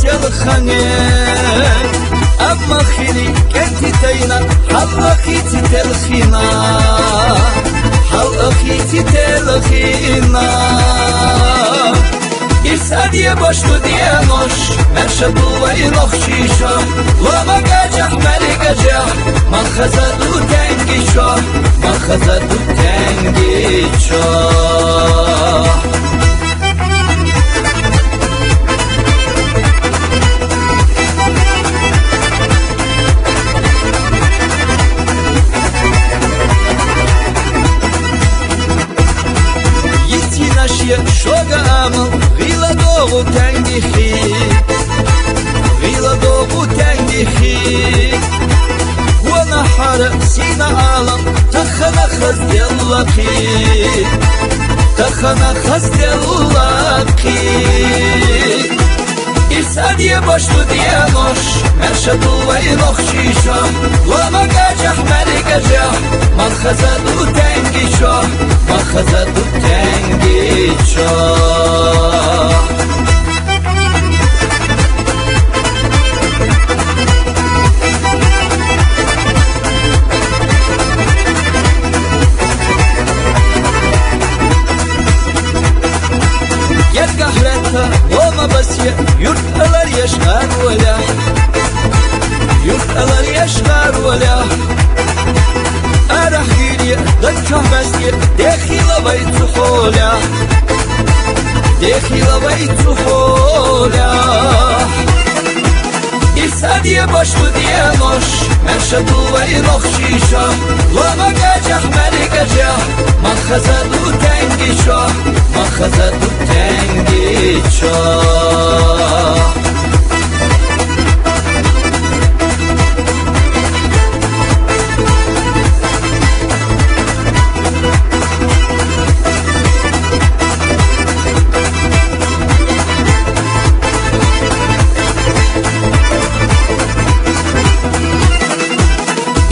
телхане أما خيري كنتي تينا حل أخيتي تلخينا حل أخيتي تلخينا إرسادية باشلو ديه نوش مرشدو وينوخ شيشا لما قاجح مري قاجح من خزدو تنگي شا من خزدو تنگي شا شوقا عمل غيلا دوغو تنگي خي غيلا دوغو تنگي خي ونحر سينا عالم تخنا خز دلقي تخنا خز دلقي إرسادية باشلو ديه نوش مرشدو وينوخ شيشا لما قاجح مري قاجح من خزدو تنگي شا من خزدو تنگي شا Olma basya yurtlar yaşar vela yurtlar yaşar vela arah giriye dakka basya dakhila bayt khola dakhila bayt khola إرسادية باشلو ديه نوش مرشدو وينوخ شيشا لما قاجح مري قاجح من خزدو تنگي شا من خزدو تنگي شا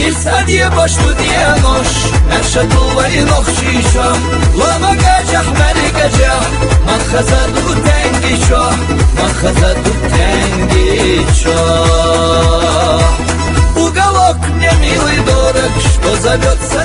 إرسادية باشلو ديه نوش مرشدو وينوخ شيشا لما قاجح مري قاجح من خزدو تنگي شا من خزدو تنگي شا Уголок мне милый дорог, что зовется